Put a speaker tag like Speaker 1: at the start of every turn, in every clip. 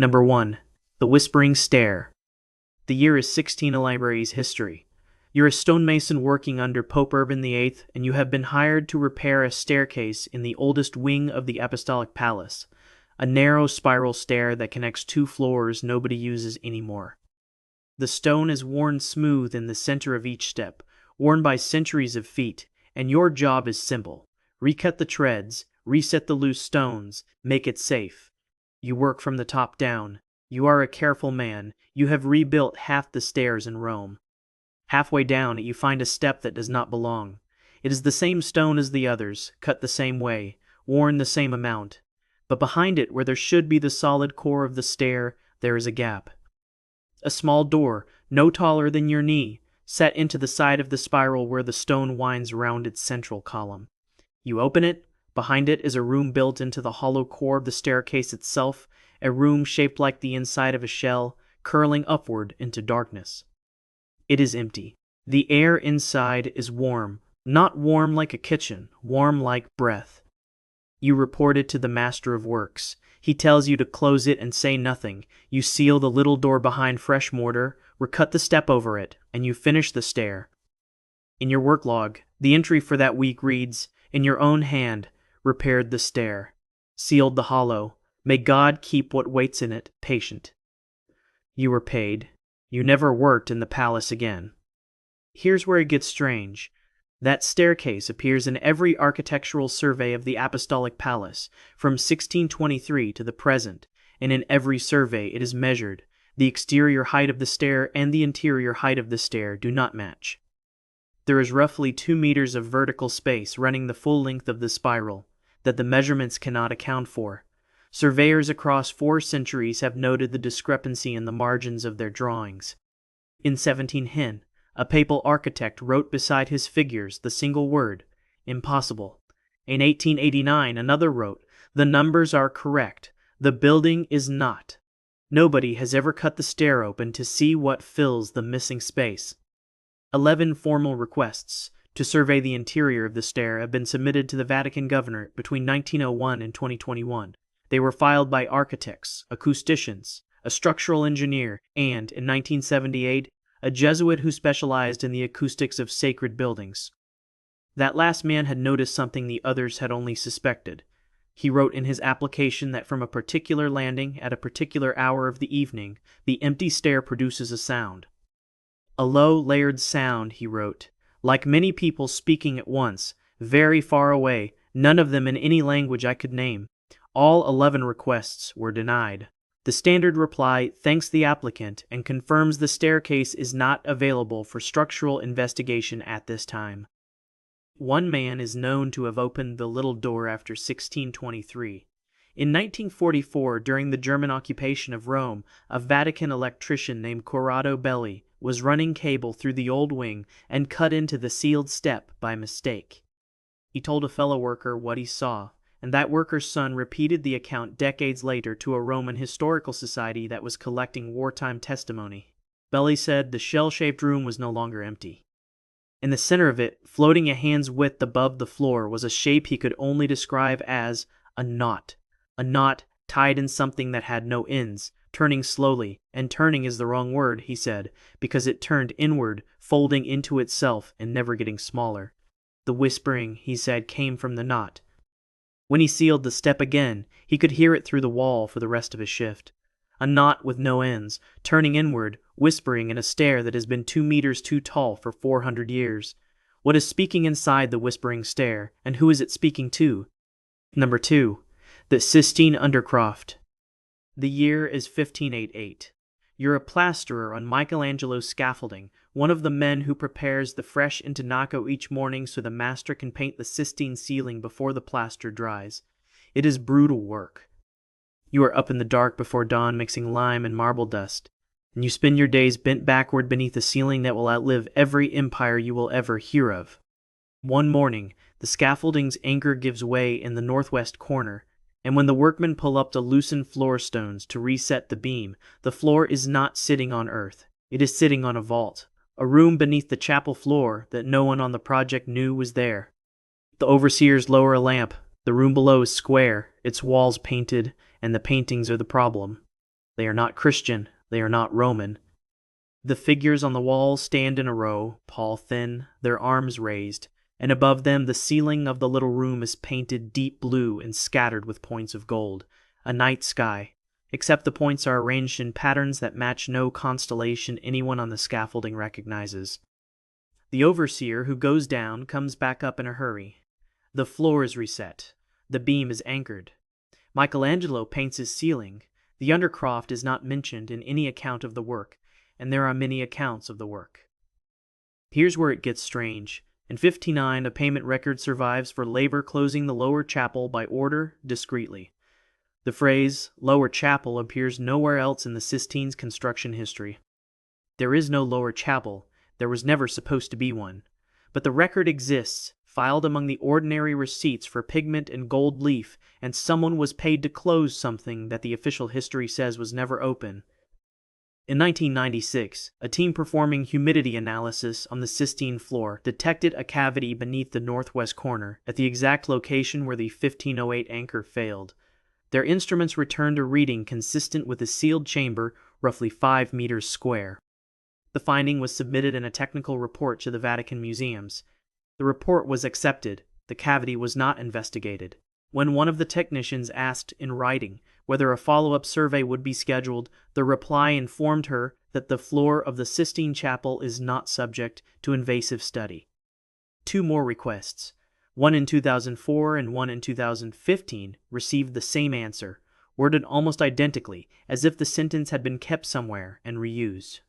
Speaker 1: Number 1. The Whispering Stair. The year is 16 in library's history. You're a stonemason working under Pope Urban VIII, and you have been hired to repair a staircase in the oldest wing of the Apostolic Palace, a narrow spiral stair that connects 2 floors nobody uses anymore. The stone is worn smooth in the center of each step, worn by centuries of feet, and your job is simple. Recut the treads, reset the loose stones, make it safe. You work from the top down. You are a careful man. You have rebuilt half the stairs in Rome. Halfway down, you find a step that does not belong. It is the same stone as the others, cut the same way, worn the same amount. But behind it, where there should be the solid core of the stair, there is a gap. A small door, no taller than your knee, set into the side of the spiral where the stone winds around its central column. You open it. Behind it is a room built into the hollow core of the staircase itself, a room shaped like the inside of a shell, curling upward into darkness. It is empty. The air inside is warm, not warm like a kitchen, warm like breath. You report it to the Master of Works. He tells you to close it and say nothing. You seal the little door behind fresh mortar, recut the step over it, and you finish the stair. In your work log, the entry for that week reads, "In your own hand, repaired the stair, sealed the hollow. May God keep what waits in it patient." You were paid. You never worked in the palace again. Here's where it gets strange. That staircase appears in every architectural survey of the Apostolic Palace, from 1623 to the present, and in every survey it is measured. The exterior height of the stair and the interior height of the stair do not match. There is roughly 2 meters of vertical space running the full length of the spiral that the measurements cannot account for. Surveyors across 4 centuries have noted the discrepancy in the margins of their drawings. In 1710, a papal architect wrote beside his figures the single word, "impossible." In 1889, another wrote, "The numbers are correct. The building is not." Nobody has ever cut the stair open to see what fills the missing space. 11 formal requests to survey the interior of the stair have been submitted to the Vatican governor between 1901 and 2021. They were filed by architects, acousticians, a structural engineer, and, in 1978, a Jesuit who specialized in the acoustics of sacred buildings. That last man had noticed something the others had only suspected. He wrote in his application that from a particular landing at a particular hour of the evening, the empty stair produces a sound. "A low, layered sound," he wrote, "like many people speaking at once, very far away, none of them in any language I could name. All 11 requests were denied. The standard reply thanks the applicant and confirms the staircase is not available for structural investigation at this time." One man is known to have opened the little door after 1623. In 1944, during the German occupation of Rome, a Vatican electrician named Corrado Belli was running cable through the old wing and cut into the sealed step by mistake. He told a fellow worker what he saw, and that worker's son repeated the account decades later to a Roman historical society that was collecting wartime testimony. Belli said the shell-shaped room was no longer empty. In the center of it, floating a hand's width above the floor, was a shape he could only describe as a knot tied in something that had no ends, turning slowly, and turning is the wrong word, he said, because it turned inward, folding into itself and never getting smaller. The whispering, he said, came from the knot. When he sealed the step again, he could hear it through the wall for the rest of his shift. A knot with no ends, turning inward, whispering in a stair that has been 2 meters too tall for 400 years. What is speaking inside the whispering stair, and who is it speaking to? Number 2. The Sistine Undercroft. The year is 1588. You're a plasterer on Michelangelo's scaffolding, one of the men who prepares the fresh intonaco each morning so the master can paint the Sistine ceiling before the plaster dries. It is brutal work. You are up in the dark before dawn mixing lime and marble dust, and you spend your days bent backward beneath a ceiling that will outlive every empire you will ever hear of. One morning, the scaffolding's anchor gives way in the northwest corner, and when the workmen pull up the loosened floor stones to reset the beam, the floor is not sitting on earth. It is sitting on a vault, a room beneath the chapel floor that no one on the project knew was there. The overseers lower a lamp. The room below is square, its walls painted, and the paintings are the problem. They are not Christian, they are not Roman. The figures on the walls stand in a row, tall, thin, their arms raised, and above them the ceiling of the little room is painted deep blue and scattered with points of gold, a night sky, except the points are arranged in patterns that match no constellation anyone on the scaffolding recognizes. The overseer who goes down comes back up in a hurry. The floor is reset. The beam is anchored. Michelangelo paints his ceiling. The undercroft is not mentioned in any account of the work, and there are many accounts of the work. Here's where it gets strange. In 59, a payment record survives for labor closing the lower chapel by order discreetly. The phrase lower chapel appears nowhere else in the Sistine's construction history. There is no lower chapel. There was never supposed to be one. But the record exists, filed among the ordinary receipts for pigment and gold leaf, and someone was paid to close something that the official history says was never open. In 1996, a team performing humidity analysis on the Sistine floor detected a cavity beneath the northwest corner at the exact location where the 1508 anchor failed. Their instruments returned a reading consistent with a sealed chamber roughly 5 meters square. The finding was submitted in a technical report to the Vatican museums. The report was accepted. The cavity was not investigated. When one of the technicians asked in writing whether a follow-up survey would be scheduled, the reply informed her that the floor of the Sistine Chapel is not subject to invasive study. 2 more requests, one in 2004 and one in 2015, received the same answer, worded almost identically, as if the sentence had been kept somewhere and reused.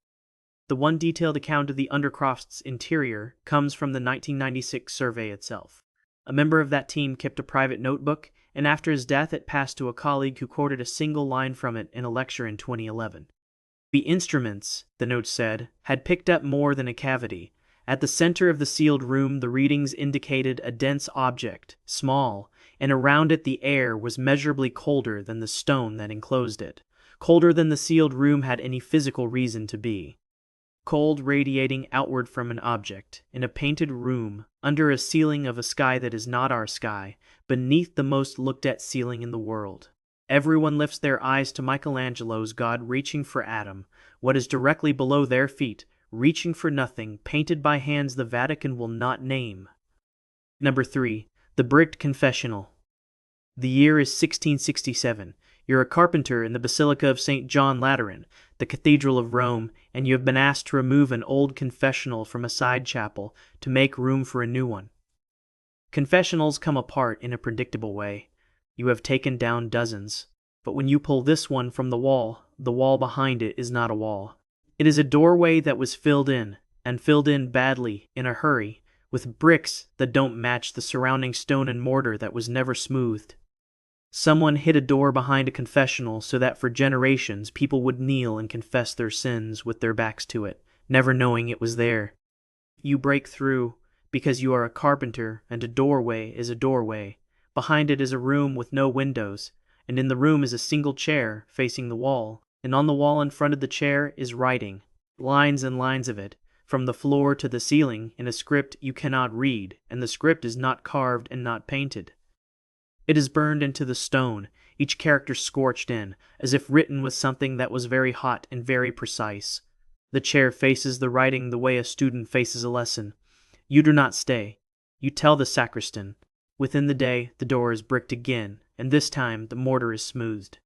Speaker 1: The one detailed account of the undercroft's interior comes from the 1996 survey itself. A member of that team kept a private notebook, and after his death it passed to a colleague who quoted a single line from it in a lecture in 2011. The instruments, the note said, had picked up more than a cavity. At the center of the sealed room the readings indicated a dense object, small, and around it the air was measurably colder than the stone that enclosed it, colder than the sealed room had any physical reason to be. Cold radiating outward from an object, in a painted room, under a ceiling of a sky that is not our sky, beneath the most looked-at ceiling in the world. Everyone lifts their eyes to Michelangelo's God reaching for Adam, what is directly below their feet, reaching for nothing, painted by hands the Vatican will not name. Number 3. The Bricked Confessional. The year is 1667. You're a carpenter in the Basilica of St. John Lateran, the Cathedral of Rome, and you have been asked to remove an old confessional from a side chapel to make room for a new one. Confessionals come apart in a predictable way. You have taken down dozens, but when you pull this one from the wall behind it is not a wall. It is a doorway that was filled in, and filled in badly, in a hurry, with bricks that don't match the surrounding stone and mortar that was never smoothed. Someone hid a door behind a confessional so that for generations people would kneel and confess their sins with their backs to it, never knowing it was there. You break through because you are a carpenter, and a doorway is a doorway. Behind it is a room with no windows, and in the room is a single chair facing the wall, and on the wall in front of the chair is writing, lines and lines of it, from the floor to the ceiling in a script you cannot read, and the script is not carved and not painted. It is burned into the stone, each character scorched in, as if written with something that was very hot and very precise. The chair faces the writing the way a student faces a lesson. You do not stay. You tell the sacristan. Within the day, the door is bricked again, and this time the mortar is smoothed.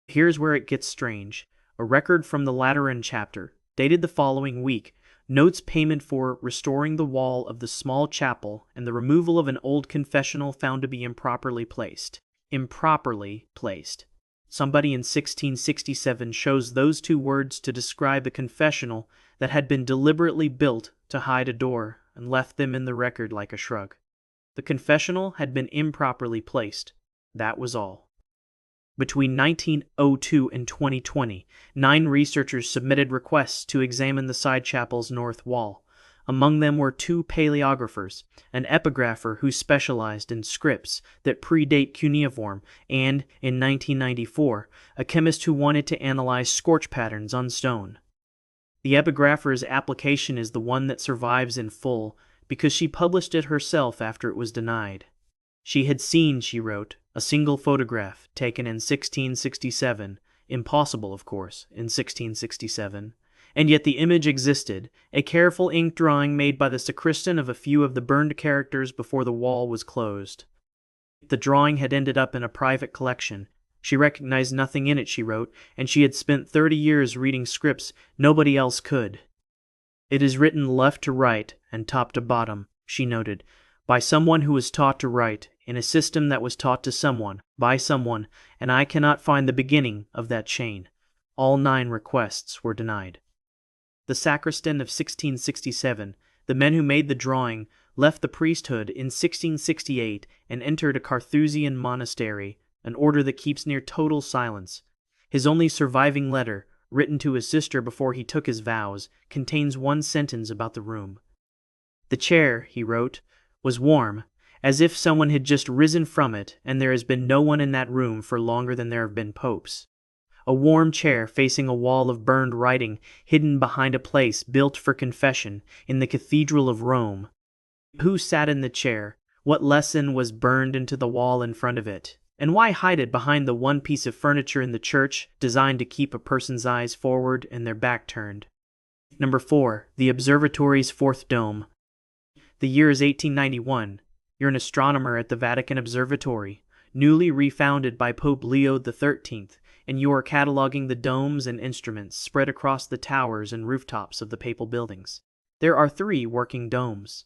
Speaker 1: Here's where it gets strange. A record from the Lateran chapter, dated the following week, notes payment for restoring the wall of the small chapel and the removal of an old confessional found to be improperly placed. Improperly placed. Somebody in 1667 chose those 2 words to describe a confessional that had been deliberately built to hide a door and left them in the record like a shrug. The confessional had been improperly placed. That was all. Between 1902 and 2020, 9 researchers submitted requests to examine the side chapel's north wall. Among them were 2 paleographers, an epigrapher who specialized in scripts that predate cuneiform, and, in 1994, a chemist who wanted to analyze scorch patterns on stone. The epigrapher's application is the one that survives in full because she published it herself after it was denied. She had seen, she wrote, a single photograph taken in 1667, Impossible, of course, in 1667. And yet the image existed, a careful ink drawing made by the sacristan of a few of the burned characters before the wall was closed. The drawing had ended up in a private collection. She recognized nothing in it, she wrote, and she had spent 30 years reading scripts nobody else could. It is written left to right and top to bottom, she noted, by someone who was taught to write, in a system that was taught to someone, by someone, and I cannot find the beginning of that chain. All 9 requests were denied. The sacristan of 1667, the men who made the drawing, left the priesthood in 1668 and entered a Carthusian monastery, an order that keeps near total silence. His only surviving letter, written to his sister before he took his vows, contains one sentence about the room. The chair, he wrote, was warm, as if someone had just risen from it, and there has been no one in that room for longer than there have been popes. A warm chair facing a wall of burned writing hidden behind a place built for confession in the Cathedral of Rome. Who sat in the chair? What lesson was burned into the wall in front of it? And why hide it behind the one piece of furniture in the church designed to keep a person's eyes forward and their back turned? Number 4. The Observatory's fourth dome. The year is 1891. You're an astronomer at the Vatican Observatory, newly refounded by Pope Leo XIII, and you are cataloging the domes and instruments spread across the towers and rooftops of the papal buildings. There are 3 working domes.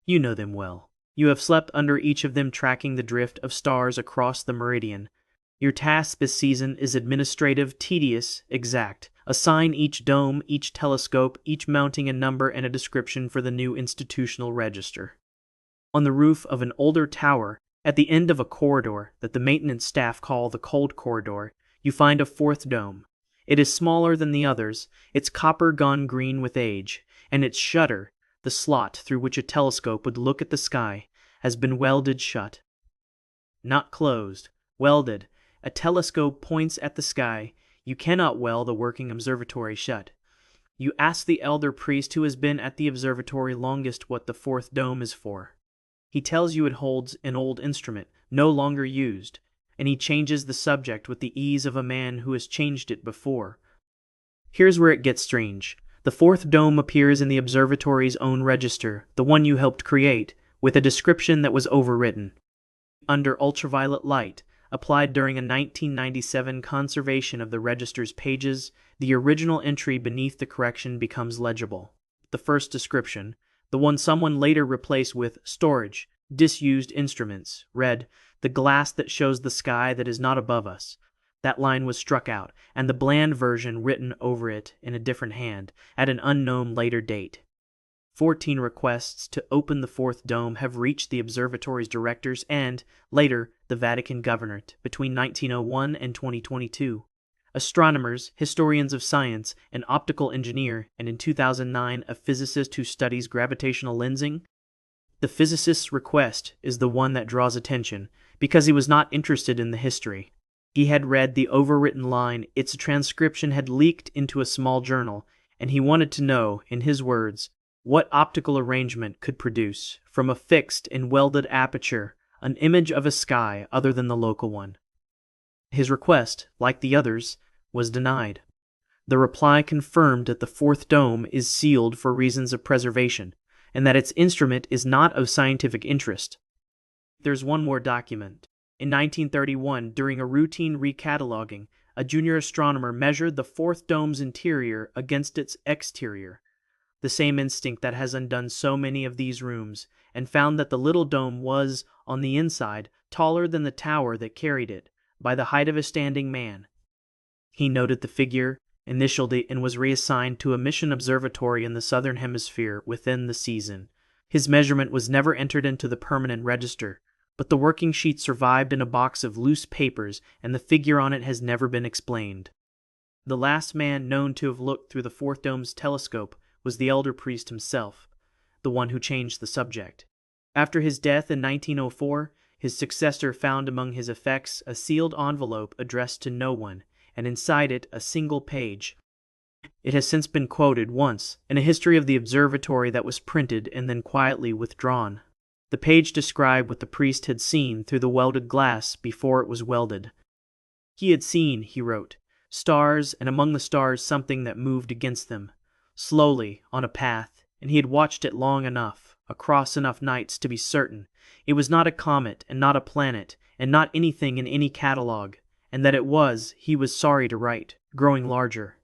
Speaker 1: You know them well. You have slept under each of them, tracking the drift of stars across the meridian. Your task this season is administrative, tedious, exact. Assign each dome, each telescope, each mounting a number and a description for the new institutional register. On the roof of an older tower, at the end of a corridor that the maintenance staff call the cold corridor, you find a 4th dome. It is smaller than the others, its copper gone green with age, and its shutter, the slot through which a telescope would look at the sky, has been welded shut. Not closed, welded. A telescope points at the sky. You cannot weld a working observatory shut. You ask the elder priest who has been at the observatory longest what the 4th dome is for. He tells you it holds an old instrument, no longer used, and he changes the subject with the ease of a man who has changed it before. Here's where it gets strange. The 4th dome appears in the observatory's own register, the one you helped create, with a description that was overwritten. Under ultraviolet light, applied during a 1997 conservation of the register's pages, the original entry beneath the correction becomes legible. The first description, the one someone later replaced with storage, disused instruments, read, "The glass that shows the sky that is not above us." That line was struck out, and the bland version written over it in a different hand, at an unknown later date. 14 requests to open the 4th dome have reached the observatory's directors and, later, the Vatican governorate between 1901 and 2022. Astronomers, historians of science, an optical engineer, and in 2009 a physicist who studies gravitational lensing. The physicist's request is the one that draws attention, because he was not interested in the history. He had read the overwritten line, its transcription had leaked into a small journal, and he wanted to know, in his words, what optical arrangement could produce, from a fixed and welded aperture, an image of a sky other than the local one. His request, like the others, was denied. The reply confirmed that the 4th dome is sealed for reasons of preservation, and that its instrument is not of scientific interest. There's one more document. In 1931, during a routine recataloguing, a junior astronomer measured the 4th dome's interior against its exterior, the same instinct that has undone so many of these rooms, and found that the little dome was, on the inside, taller than the tower that carried it, by the height of a standing man. He noted the figure, initialed it, and was reassigned to a mission observatory in the southern hemisphere within the season. His measurement was never entered into the permanent register, but the working sheet survived in a box of loose papers, and the figure on it has never been explained. The last man known to have looked through the 4th dome's telescope was the elder priest himself, the one who changed the subject. After his death in 1904, his successor found among his effects a sealed envelope addressed to no one, and inside it a single page. It has since been quoted once in a history of the observatory that was printed and then quietly withdrawn. The page described what the priest had seen through the welded glass before it was welded. He had seen, he wrote, stars, and among the stars something that moved against them, slowly, on a path, and he had watched it long enough, across enough nights to be certain it was not a comet and not a planet and not anything in any catalogue, and that it was, he was sorry to write, growing larger.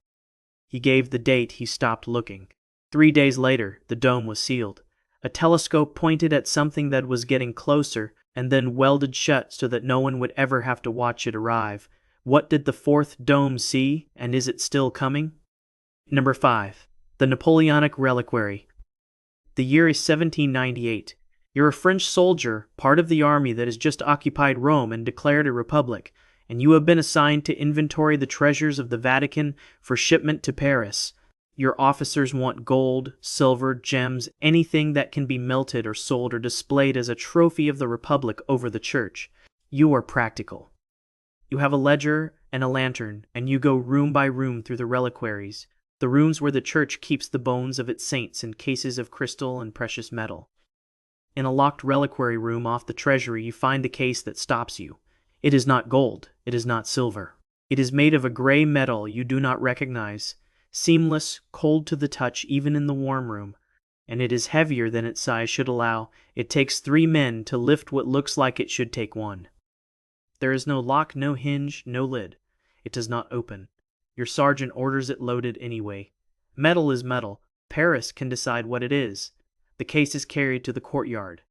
Speaker 1: He gave the date he stopped looking. 3 days later, the dome was sealed. A telescope pointed at something that was getting closer and then welded shut so that no one would ever have to watch it arrive. What did the fourth dome see, and is it still coming? Number 5. The Napoleonic Reliquary. The year is 1798. You're a French soldier, part of the army that has just occupied Rome and declared a republic, and you have been assigned to inventory the treasures of the Vatican for shipment to Paris. Your officers want gold, silver, gems, anything that can be melted or sold or displayed as a trophy of the Republic over the church. You are practical. You have a ledger and a lantern, and you go room by room through the reliquaries, the rooms where the church keeps the bones of its saints in cases of crystal and precious metal. In a locked reliquary room off the treasury, you find the case that stops you. It is not gold, it is not silver. It is made of a gray metal you do not recognize, seamless, cold to the touch even in the warm room, and it is heavier than its size should allow. It takes 3 men to lift what looks like it should take 1. There is no lock, no hinge, no lid. It does not open. Your sergeant orders it loaded anyway. Metal is metal. Paris can decide what it is. The case is carried to the courtyard.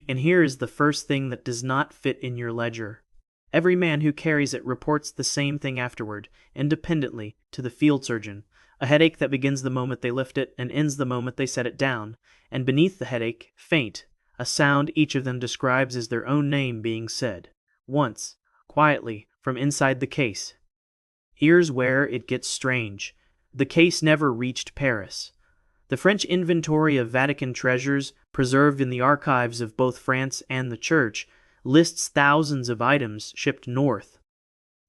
Speaker 1: And here is the first thing that does not fit in your ledger. Every man who carries it reports the same thing afterward, independently, to the field surgeon. A headache that begins the moment they lift it and ends the moment they set it down. And beneath the headache, faint, a sound each of them describes as their own name being said. Once, quietly, from inside the case. Here's where it gets strange. The case never reached Paris. The French inventory of Vatican treasures, preserved in the archives of both France and the Church, lists thousands of items shipped north.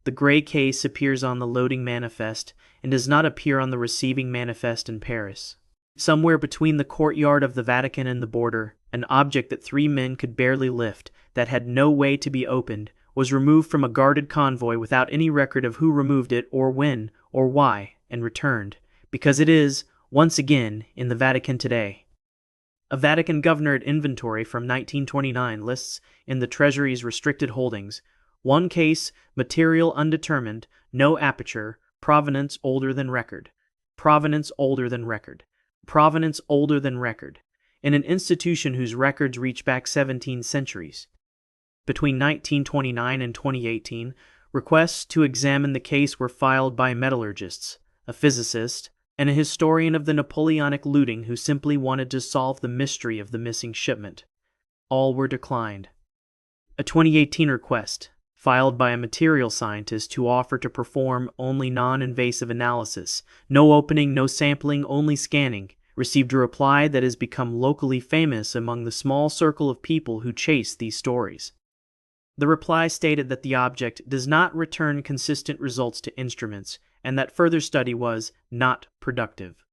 Speaker 1: The gray case appears on the loading manifest and does not appear on the receiving manifest in Paris. Somewhere between the courtyard of the Vatican and the border, an object that 3 men could barely lift, that had no way to be opened, was removed from a guarded convoy without any record of who removed it or when or why, and returned, because it is, once again, in the Vatican today. A Vatican governored inventory from 1929 lists in the Treasury's restricted holdings 1 case, material undetermined, no aperture, provenance older than record, provenance older than record, provenance older than record, in an institution whose records reach back 17 centuries. Between 1929 and 2018, requests to examine the case were filed by metallurgists, a physicist, and a historian of the Napoleonic looting who simply wanted to solve the mystery of the missing shipment. All were declined. A 2018 request, filed by a material scientist who offered to perform only non-invasive analysis, no opening, no sampling, only scanning, received a reply that has become locally famous among the small circle of people who chase these stories. The reply stated that the object does not return consistent results to instruments, and that further study was not productive.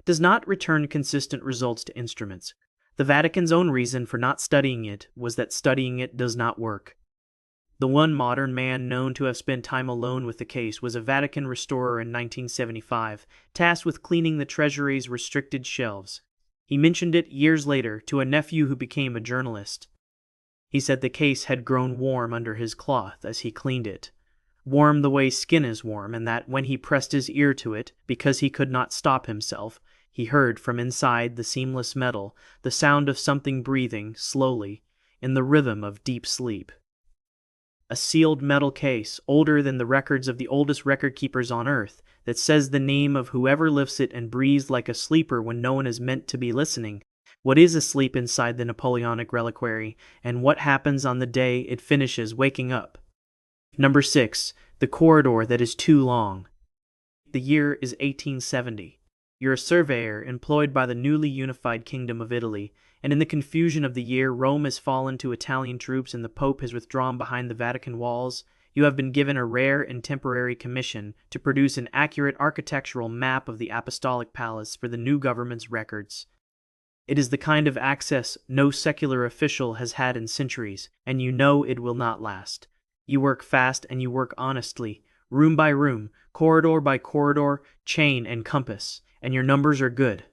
Speaker 1: Does not return consistent results to instruments. The Vatican's own reason for not studying it was that studying it does not work. The one modern man known to have spent time alone with the case was a Vatican restorer in 1975, tasked with cleaning the treasury's restricted shelves. He mentioned it years later to a nephew who became a journalist. He said the case had grown warm under his cloth as he cleaned it. Warm the way skin is warm, and that when he pressed his ear to it, because he could not stop himself, he heard from inside the seamless metal the sound of something breathing, slowly, in the rhythm of deep sleep. A sealed metal case, older than the records of the oldest record keepers on earth, that says the name of whoever lifts it and breathes like a sleeper when no one is meant to be listening. What is asleep inside the Napoleonic Reliquary, and what happens on the day it finishes waking up? Number 6. The corridor that is too long. The year is 1870. You're a surveyor employed by the newly unified Kingdom of Italy, and in the confusion of the year Rome has fallen to Italian troops and the Pope has withdrawn behind the Vatican walls. You have been given a rare and temporary commission to produce an accurate architectural map of the Apostolic Palace for the new government's records. It is the kind of access no secular official has had in centuries, and you know it will not last. You work fast and you work honestly, room by room, corridor by corridor, chain and compass, and your numbers are good.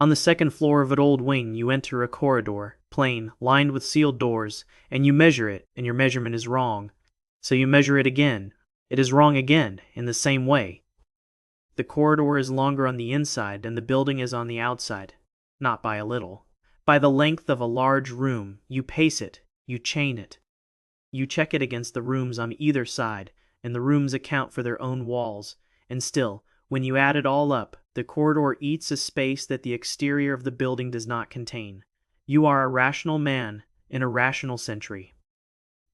Speaker 1: On the second floor of an old wing, you enter a corridor, plain, lined with sealed doors, and you measure it, and your measurement is wrong. So you measure it again. It is wrong again, in the same way. The corridor is longer on the inside than the building is on the outside, not by a little. By the length of a large room, you pace it, you chain it. You check it against the rooms on either side, and the rooms account for their own walls, and still, when you add it all up, the corridor eats a space that the exterior of the building does not contain. You are a rational man in a rational century.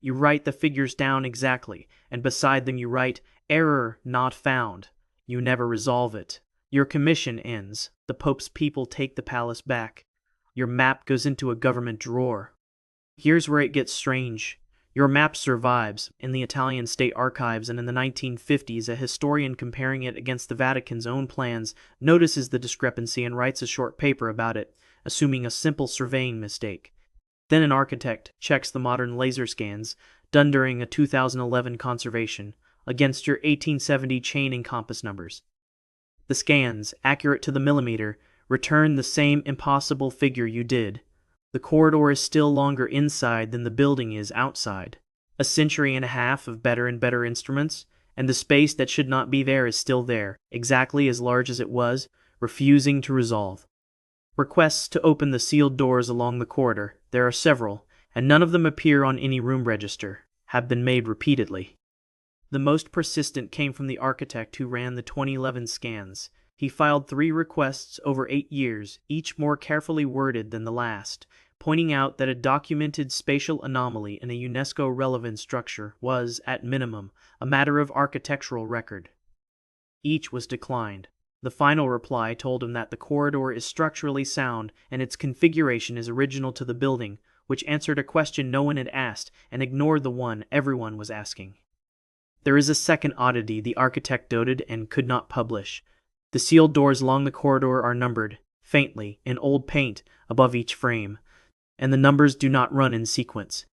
Speaker 1: You write the figures down exactly, and beside them you write, "Error not found." You never resolve it. Your commission ends. The Pope's people take the palace back. Your map goes into a government drawer. Here's where it gets strange. Your map survives in the Italian state archives, and in the 1950s, a historian comparing it against the Vatican's own plans notices the discrepancy and writes a short paper about it, assuming a simple surveying mistake. Then an architect checks the modern laser scans, done during a 2011 conservation, against your 1870 chain and compass numbers. The scans, accurate to the millimeter, return the same impossible figure you did. The corridor is still longer inside than the building is outside. A century and a half of better and better instruments, and the space that should not be there is still there, exactly as large as it was, refusing to resolve. Requests to open the sealed doors along the corridor, there are several, and none of them appear on any room register, have been made repeatedly. The most persistent came from the architect who ran the 2011 scans. He filed 3 requests over 8 years, each more carefully worded than the last, pointing out that a documented spatial anomaly in a UNESCO-relevant structure was, at minimum, a matter of architectural record. Each was declined. The final reply told him that the corridor is structurally sound and its configuration is original to the building, which answered a question no one had asked and ignored the one everyone was asking. There is a second oddity the architect noted and could not publish. The sealed doors along the corridor are numbered, faintly, in old paint, above each frame, and the numbers do not run in sequence.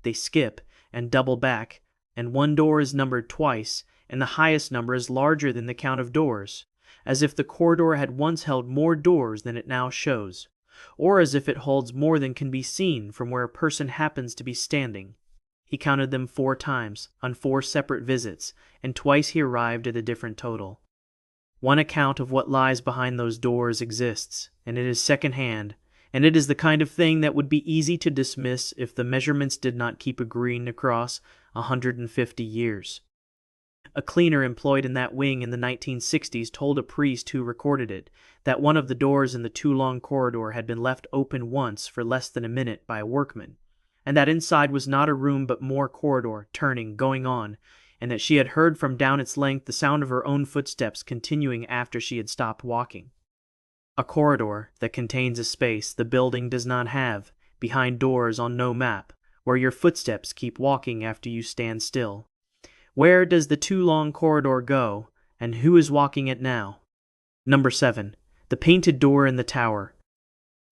Speaker 1: They skip and double back, and one door is numbered twice, and the highest number is larger than the count of doors, as if the corridor had once held more doors than it now shows, or as if it holds more than can be seen from where a person happens to be standing. He counted them 4 times, on 4 separate visits, and twice he arrived at a different total. One account of what lies behind those doors exists, and it is second-hand, and it is the kind of thing that would be easy to dismiss if the measurements did not keep agreeing across 150 years. A cleaner employed in that wing in the 1960s told a priest who recorded it that one of the doors in the too long corridor had been left open once for less than a minute by a workman, and that inside was not a room but more corridor, turning, going on, and that she had heard from down its length the sound of her own footsteps continuing after she had stopped walking. A corridor that contains a space the building does not have, behind doors on no map, where your footsteps keep walking after you stand still. Where does the too long corridor go, and who is walking it now? Number 7. The painted door in the tower.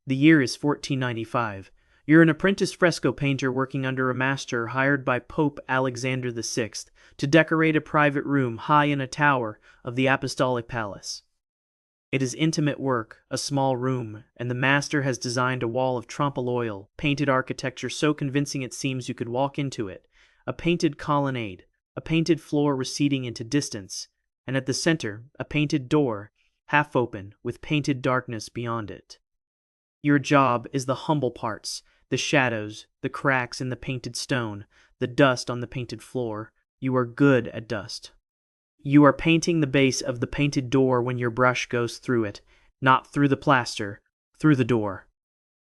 Speaker 1: The year is 1495. You're an apprentice fresco painter working under a master hired by Pope Alexander VI to decorate a private room high in a tower of the Apostolic Palace. It is intimate work, a small room, and the master has designed a wall of trompe l'oeil, painted architecture so convincing it seems you could walk into it, a painted colonnade, a painted floor receding into distance, and at the center, a painted door, half open, with painted darkness beyond it. Your job is the humble parts, the shadows, the cracks in the painted stone, the dust on the painted floor. You are good at dust. You are painting the base of the painted door when your brush goes through it, not through the plaster, through the door.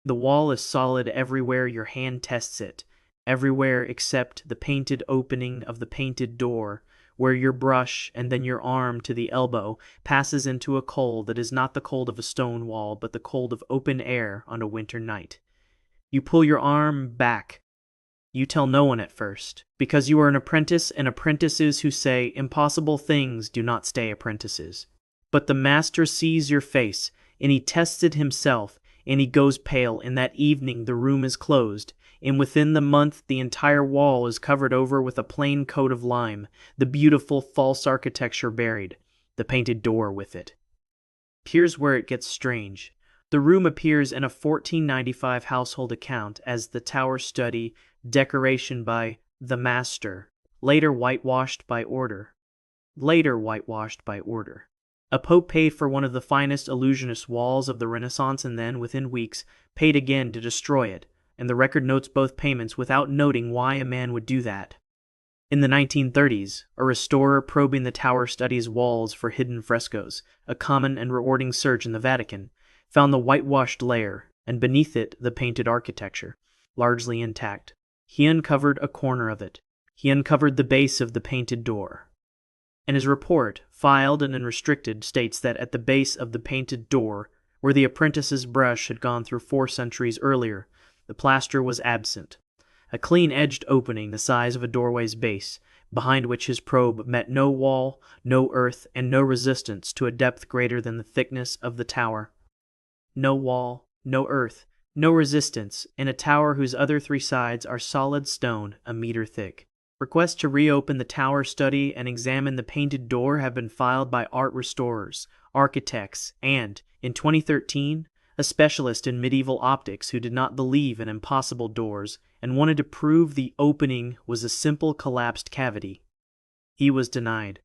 Speaker 1: The wall is solid everywhere your hand tests it, everywhere except the painted opening of the painted door, where your brush and then your arm to the elbow passes into a cold that is not the cold of a stone wall but the cold of open air on a winter night. You pull your arm back. You tell no one at first, because you are an apprentice, and apprentices who say impossible things do not stay apprentices. But the master sees your face, and he tests it himself, and he goes pale, and that evening the room is closed, and within the month the entire wall is covered over with a plain coat of lime, the beautiful false architecture buried, the painted door with it. Here's where it gets strange. The room appears in a 1495 household account as the Tower Study, decoration by the master, later whitewashed by order. A pope paid for one of the finest illusionist walls of the Renaissance and then, within weeks, paid again to destroy it, and the record notes both payments without noting why a man would do that. In the 1930s, a restorer probing the Tower Study's walls for hidden frescoes, a common and rewarding search in the Vatican, found the whitewashed layer, and beneath it the painted architecture, largely intact. He uncovered a corner of it. He uncovered the base of the painted door. And his report, filed and unrestricted, states that at the base of the painted door, where the apprentice's brush had gone through 4 centuries earlier, the plaster was absent. A clean-edged opening the size of a doorway's base, behind which his probe met no wall, no earth, and no resistance to a depth greater than the thickness of the tower. No wall, no earth, no resistance, in a tower whose other 3 sides are solid stone a meter thick. Requests to reopen the Tower Study and examine the painted door have been filed by art restorers, architects, and, in 2013, a specialist in medieval optics who did not believe in impossible doors and wanted to prove the opening was a simple collapsed cavity. He was denied.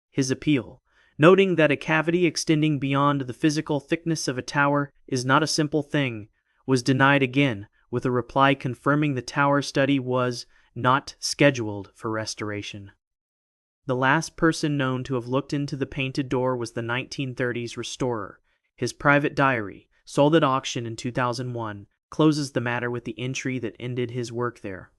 Speaker 1: His appeal, noting that a cavity extending beyond the physical thickness of a tower is not a simple thing, was denied again, with a reply confirming the Tower Study was not scheduled for restoration. The last person known to have looked into the painted door was the 1930s restorer. His private diary, sold at auction in 2001, closes the matter with the entry that ended his work there.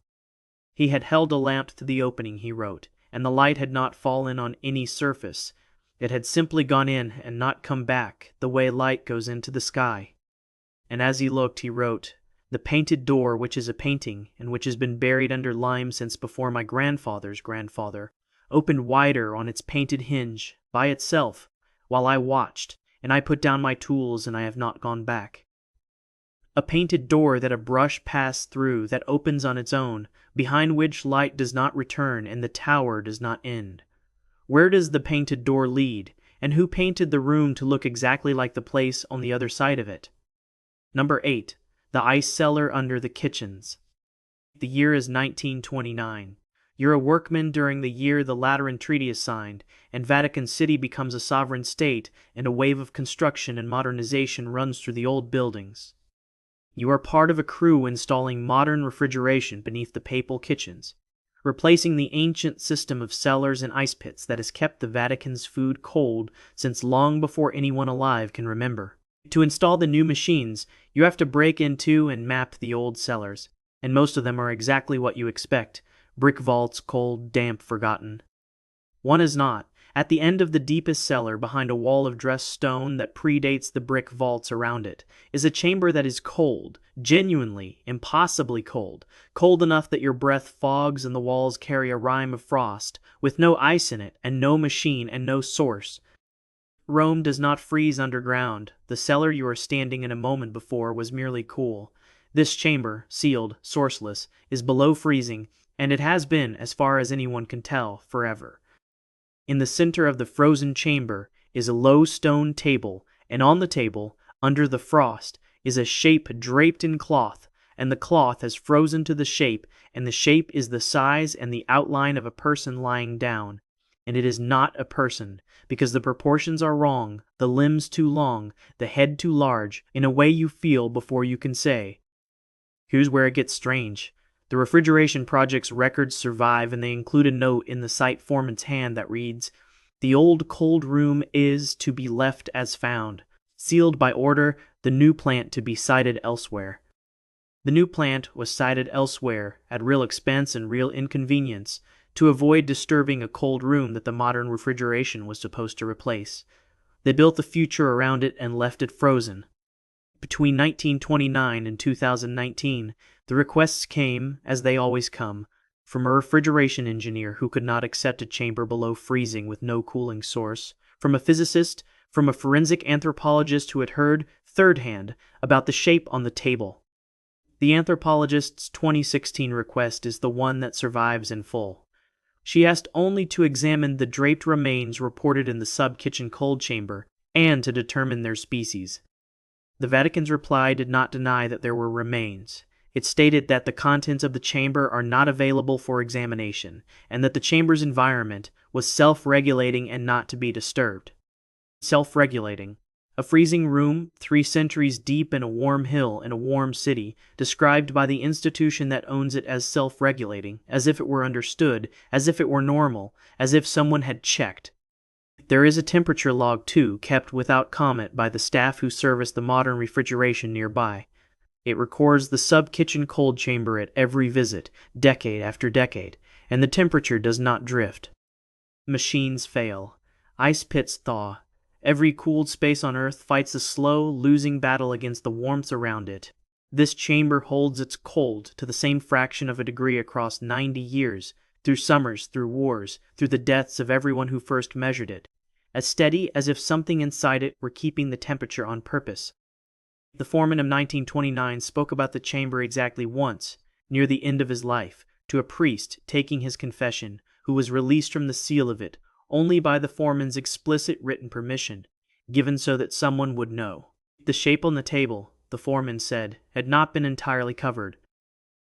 Speaker 1: He had held a lamp to the opening, he wrote, and the light had not fallen on any surface. It had simply gone in and not come back, the way light goes into the sky. And as he looked, he wrote, "The painted door, which is a painting, and which has been buried under lime since before my grandfather's grandfather, opened wider on its painted hinge, by itself, while I watched, and I put down my tools, and I have not gone back. A painted door that a brush passed through, that opens on its own, behind which light does not return and the tower does not end. Where does the painted door lead, and who painted the room to look exactly like the place on the other side of it? Number 8. The ice cellar under the kitchens. The year is 1929. You're a workman during the year the Lateran Treaty is signed, and Vatican City becomes a sovereign state, and a wave of construction and modernization runs through the old buildings. You are part of a crew installing modern refrigeration beneath the papal kitchens, replacing the ancient system of cellars and ice pits that has kept the Vatican's food cold since long before anyone alive can remember. To install the new machines, you have to break into and map the old cellars, and most of them are exactly what you expect: brick vaults, cold, damp, forgotten. One is not. At the end of the deepest cellar, behind a wall of dressed stone that predates the brick vaults around it, is a chamber that is cold, genuinely, impossibly cold, cold enough that your breath fogs and the walls carry a rime of frost, with no ice in it, and no machine, and no source. Rome does not freeze underground. The cellar you are standing in a moment before was merely cool. This chamber, sealed, sourceless, is below freezing, and it has been, as far as anyone can tell, forever. In the center of the frozen chamber is a low stone table, and on the table, under the frost, is a shape draped in cloth, and the cloth has frozen to the shape, and the shape is the size and the outline of a person lying down. And it is not a person, because the proportions are wrong, the limbs too long, the head too large, in a way you feel before you can say. Here's where it gets strange. The refrigeration project's records survive, and they include a note in the site foreman's hand that reads, "The old cold room is to be left as found, sealed by order, the new plant to be sited elsewhere." The new plant was sited elsewhere, at real expense and real inconvenience, to avoid disturbing a cold room that the modern refrigeration was supposed to replace. They built the future around it and left it frozen. Between 1929 and 2019, the requests came, as they always come, from a refrigeration engineer who could not accept a chamber below freezing with no cooling source, from a physicist, from a forensic anthropologist who had heard, third-hand, about the shape on the table. The anthropologist's 2016 request is the one that survives in full. She asked only to examine the draped remains reported in the sub-kitchen cold chamber and to determine their species. The Vatican's reply did not deny that there were remains. It stated that the contents of the chamber are not available for examination, and that the chamber's environment was self-regulating and not to be disturbed. Self-regulating. A freezing room 3 centuries deep in a warm hill in a warm city, described by the institution that owns it as self-regulating, as if it were understood, as if it were normal, as if someone had checked. There is a temperature log too, kept without comment by the staff who service the modern refrigeration nearby. It records the sub-kitchen cold chamber at every visit, decade after decade, and the temperature does not drift. Machines fail. Ice pits thaw. Every cooled space on Earth fights a slow, losing battle against the warmth around it. This chamber holds its cold to the same fraction of a degree across 90 years, through summers, through wars, through the deaths of everyone who first measured it, as steady as if something inside it were keeping the temperature on purpose. The foreman of 1929 spoke about the chamber exactly once, near the end of his life, to a priest taking his confession, who was released from the seal of it only by the foreman's explicit written permission, given so that someone would know. The shape on the table, the foreman said, had not been entirely covered.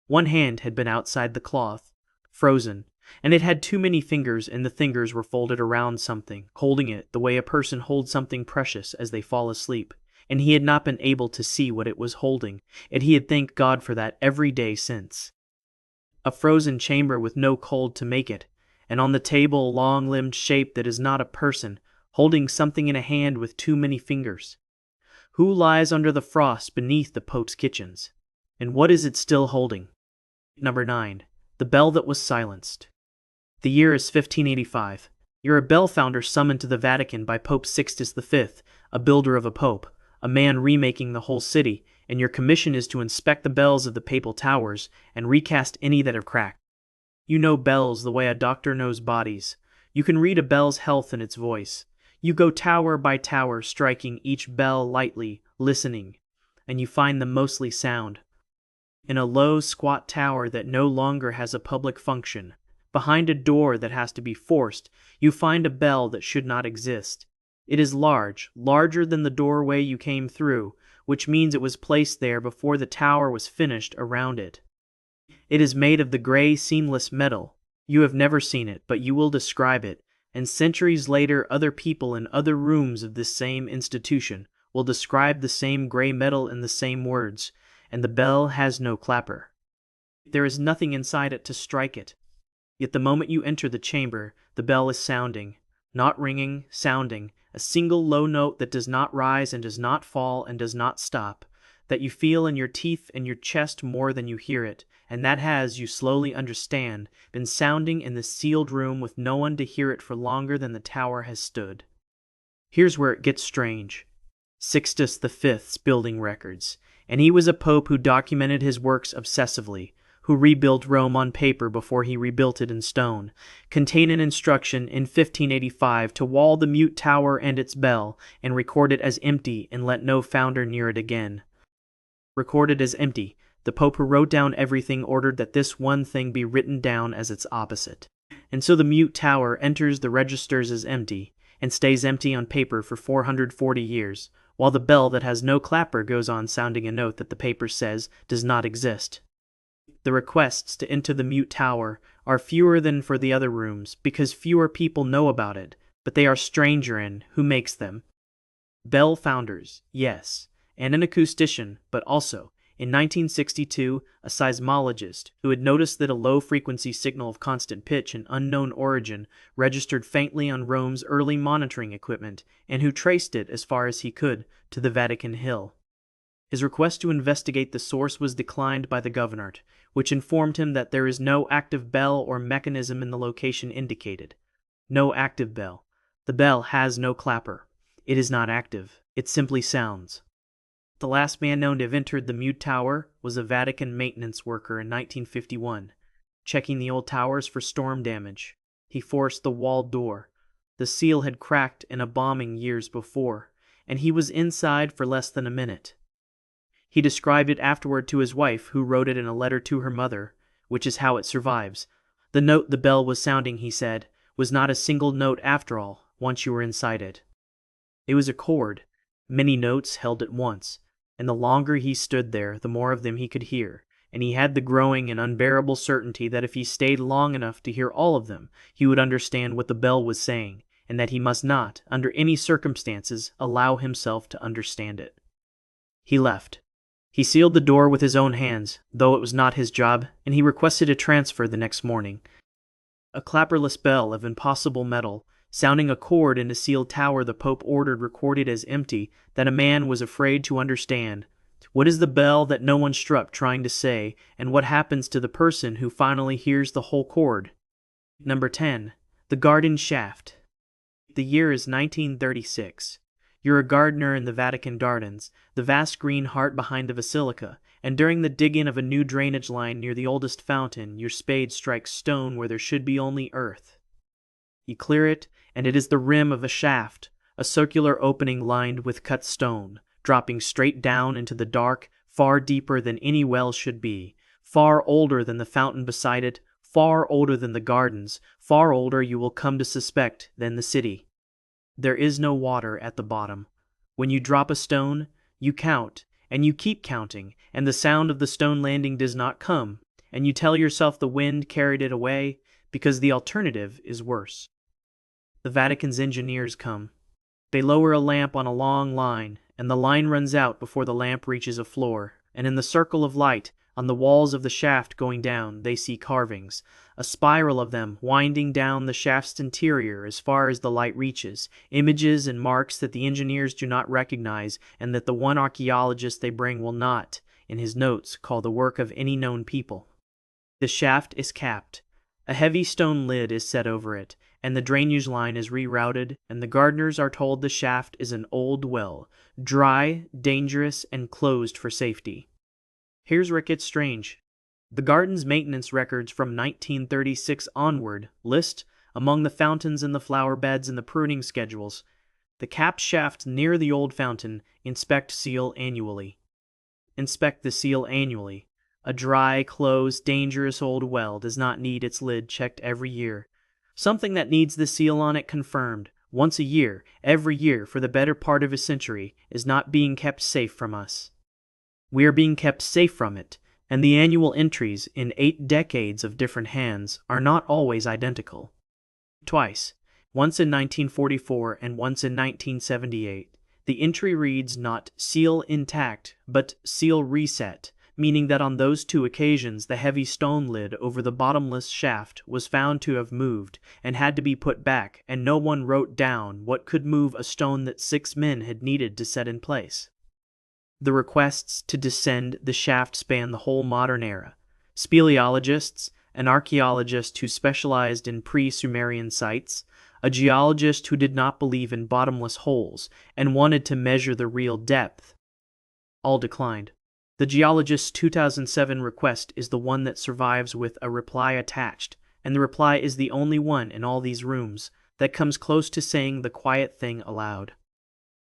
Speaker 1: One hand had been outside the cloth, frozen, and it had too many fingers, and the fingers were folded around something, holding it the way a person holds something precious as they fall asleep, and he had not been able to see what it was holding, and he had thanked God for that every day since. A frozen chamber with no cold to make it, and on the table a long-limbed shape that is not a person, holding something in a hand with too many fingers. Who lies under the frost beneath the Pope's kitchens? And what is it still holding? Number 9. The bell that was silenced. The year is 1585. You're a bell founder summoned to the Vatican by Pope Sixtus V, a builder of a pope, a man remaking the whole city, and your commission is to inspect the bells of the papal towers and recast any that have cracked. You know bells the way a doctor knows bodies. You can read a bell's health in its voice. You go tower by tower, striking each bell lightly, listening, and you find them mostly sound. In a low, squat tower that no longer has a public function, behind a door that has to be forced, you find a bell that should not exist. It is large, larger than the doorway you came through, which means it was placed there before the tower was finished around it. It is made of the gray, seamless metal. You have never seen it, but you will describe it, and centuries later other people in other rooms of this same institution will describe the same gray metal in the same words, and the bell has no clapper. There is nothing inside it to strike it. Yet the moment you enter the chamber, the bell is sounding, not ringing, sounding, a single low note that does not rise and does not fall and does not stop, that you feel in your teeth and your chest more than you hear it, and that has, you slowly understand, been sounding in the sealed room with no one to hear it for longer than the tower has stood. Here's where it gets strange. Sixtus V's building records, and he was a pope who documented his works obsessively, who rebuilt Rome on paper before he rebuilt it in stone, contain an instruction in 1585 to wall the mute tower and its bell, and record it as empty and let no founder near it again. Recorded as empty, the Pope who wrote down everything ordered that this one thing be written down as its opposite. And so the mute tower enters the registers as empty, and stays empty on paper for 440 years, while the bell that has no clapper goes on sounding a note that the paper says does not exist. The requests to enter the mute tower are fewer than for the other rooms, because fewer people know about it, but they are stranger in who makes them. Bell founders, yes, and an acoustician, but also, in 1962, a seismologist who had noticed that a low-frequency signal of constant pitch and unknown origin registered faintly on Rome's early monitoring equipment, and who traced it as far as he could to the Vatican Hill. His request to investigate the source was declined by the governorate, which informed him that there is no active bell or mechanism in the location indicated. No active bell. The bell has no clapper. It is not active. It simply sounds. The last man known to have entered the mute tower was a Vatican maintenance worker in 1951, checking the old towers for storm damage. He forced the walled door. The seal had cracked in a bombing years before, and he was inside for less than a minute. He described it afterward to his wife, who wrote it in a letter to her mother, which is how it survives. The note the bell was sounding, he said, was not a single note after all, once you were inside it. It was a chord, many notes held at once, and the longer he stood there, the more of them he could hear, and he had the growing and unbearable certainty that if he stayed long enough to hear all of them, he would understand what the bell was saying, and that he must not, under any circumstances, allow himself to understand it. He left. He sealed the door with his own hands, though it was not his job, and he requested a transfer the next morning. A clapperless bell of impossible metal, sounding a chord in a sealed tower the Pope ordered, recorded as empty that a man was afraid to understand. What is the bell that no one struck trying to say, and what happens to the person who finally hears the whole chord? Number 10. The Garden Shaft. The year is 1936. You're a gardener in the Vatican gardens, the vast green heart behind the basilica, and during the digging of a new drainage line near the oldest fountain, your spade strikes stone where there should be only earth. You clear it, and it is the rim of a shaft, a circular opening lined with cut stone, dropping straight down into the dark, far deeper than any well should be, far older than the fountain beside it, far older than the gardens, far older, you will come to suspect, than the city. There is no water at the bottom. When you drop a stone, you count, and you keep counting, and the sound of the stone landing does not come, and you tell yourself the wind carried it away, because the alternative is worse. The Vatican's engineers come. They lower a lamp on a long line, and the line runs out before the lamp reaches a floor, and in the circle of light, on the walls of the shaft going down, they see carvings, a spiral of them winding down the shaft's interior as far as the light reaches, images and marks that the engineers do not recognize and that the one archaeologist they bring will not, in his notes, call the work of any known people. The shaft is capped. A heavy stone lid is set over it, and the drainage line is rerouted, and the gardeners are told the shaft is an old well, dry, dangerous, and closed for safety. Here's where it gets strange. The garden's maintenance records from 1936 onward list, among the fountains and the flower beds and the pruning schedules, the capped shaft near the old fountain, inspect seal annually. Inspect the seal annually. A dry, closed, dangerous old well does not need its lid checked every year. Something that needs the seal on it confirmed, once a year, every year for the better part of a century, is not being kept safe from us. We are being kept safe from it, and the annual entries in 8 decades of different hands are not always identical. Twice, once in 1944 and once in 1978, the entry reads not seal intact, but seal reset, meaning that on those 2 occasions the heavy stone lid over the bottomless shaft was found to have moved and had to be put back, and no one wrote down what could move a stone that 6 men had needed to set in place. The requests to descend the shaft span the whole modern era. Speleologists, an archaeologist who specialized in pre-Sumerian sites, a geologist who did not believe in bottomless holes and wanted to measure the real depth. All declined. The geologist's 2007 request is the one that survives with a reply attached, and the reply is the only one in all these rooms that comes close to saying the quiet thing aloud.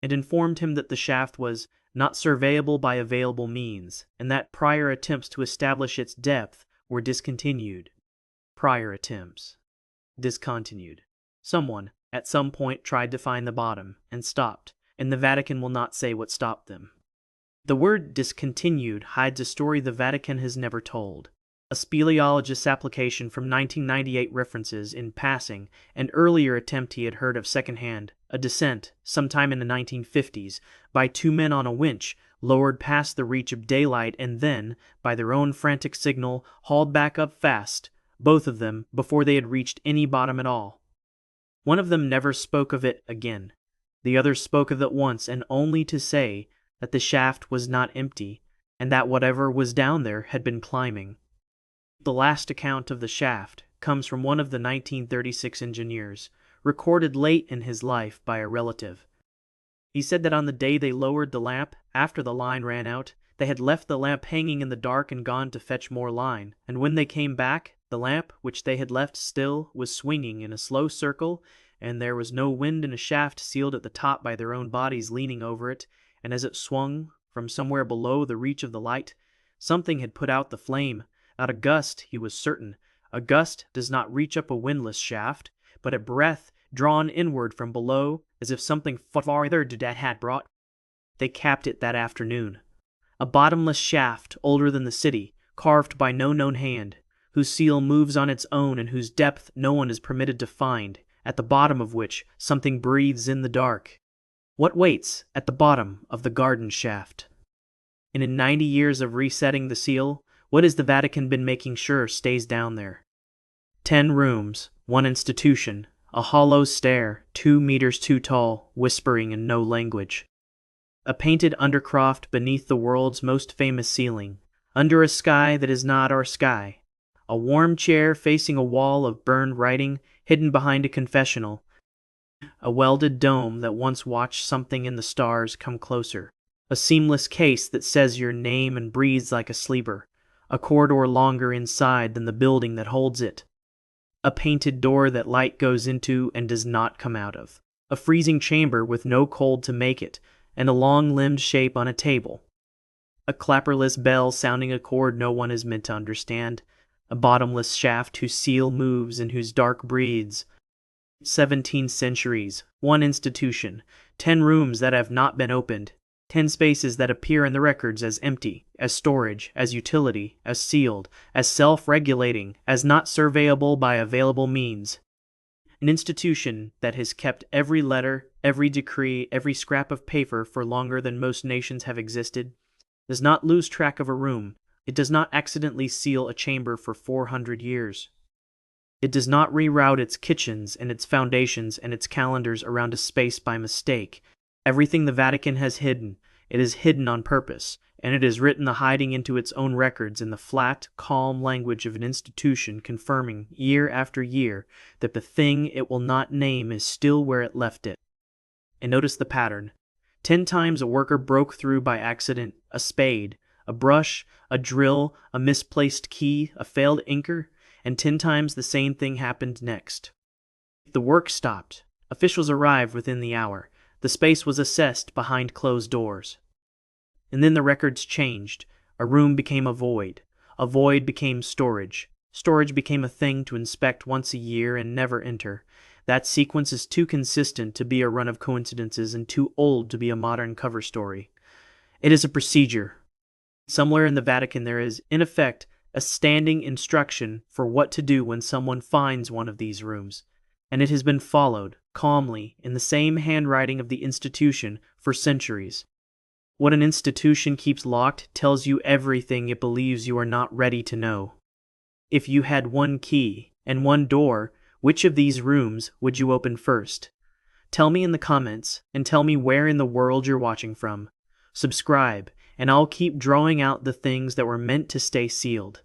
Speaker 1: It informed him that the shaft was not surveyable by available means, and that prior attempts to establish its depth were discontinued. Prior attempts. Discontinued. Someone, at some point, tried to find the bottom, and stopped, and the Vatican will not say what stopped them. The word discontinued hides a story the Vatican has never told. A speleologist's application from 1998 references, in passing, an earlier attempt he had heard of secondhand, a descent, sometime in the 1950s, by 2 men on a winch, lowered past the reach of daylight and then, by their own frantic signal, hauled back up fast, both of them, before they had reached any bottom at all. One of them never spoke of it again. The other spoke of it once, and only to say that the shaft was not empty, and that whatever was down there had been climbing. The last account of the shaft comes from one of the 1936 engineers, recorded late in his life by a relative. He said that on the day they lowered the lamp, after the line ran out, they had left the lamp hanging in the dark and gone to fetch more line, and when they came back, the lamp, which they had left still, was swinging in a slow circle, and there was no wind in a shaft sealed at the top by their own bodies leaning over it, and as it swung, from somewhere below the reach of the light. Something had put out the flame. Not a gust, he was certain. A gust does not reach up a windlass shaft, but a breath drawn inward from below, as if something farther that had brought. They capped it that afternoon. A bottomless shaft older than the city, carved by no known hand, whose seal moves on its own and whose depth no one is permitted to find, at the bottom of which something breathes in the dark. What waits at the bottom of the garden shaft? And in 90 years of resetting the seal, what has the Vatican been making sure stays down there? 10 rooms, 1 institution, a hollow stair, 2 meters too tall, whispering in no language. A painted undercroft beneath the world's most famous ceiling, under a sky that is not our sky. A warm chair facing a wall of burned writing, hidden behind a confessional. A welded dome that once watched something in the stars come closer. A seamless case that says your name and breathes like a sleeper. A corridor longer inside than the building that holds it. A painted door that light goes into and does not come out of. A freezing chamber with no cold to make it, and a long-limbed shape on a table. A clapperless bell sounding a chord no one is meant to understand. A bottomless shaft whose seal moves and whose dark breathes. 17 centuries, 1 institution, 10 rooms that have not been opened, 10 spaces that appear in the records as empty, as storage, as utility, as sealed, as self-regulating, as not surveyable by available means. An institution that has kept every letter, every decree, every scrap of paper for longer than most nations have existed, does not lose track of a room. It does not accidentally seal a chamber for 400 years. It does not reroute its kitchens and its foundations and its calendars around a space by mistake. Everything the Vatican has hidden, it is hidden on purpose, and it has written the hiding into its own records in the flat, calm language of an institution confirming, year after year, that the thing it will not name is still where it left it. And notice the pattern. 10 times a worker broke through by accident, a spade, a brush, a drill, a misplaced key, a failed inker, and 10 times the same thing happened next. The work stopped. Officials arrived within the hour. The space was assessed behind closed doors. And then the records changed. A room became a void. A void became storage. Storage became a thing to inspect once a year and never enter. That sequence is too consistent to be a run of coincidences and too old to be a modern cover story. It is a procedure. Somewhere in the Vatican there is, in effect, a standing instruction for what to do when someone finds one of these rooms, and it has been followed, calmly, in the same handwriting of the institution for centuries. What an institution keeps locked tells you everything it believes you are not ready to know. If you had 1 key and 1 door, which of these rooms would you open first? Tell me in the comments, and tell me where in the world you're watching from. Subscribe, and I'll keep drawing out the things that were meant to stay sealed.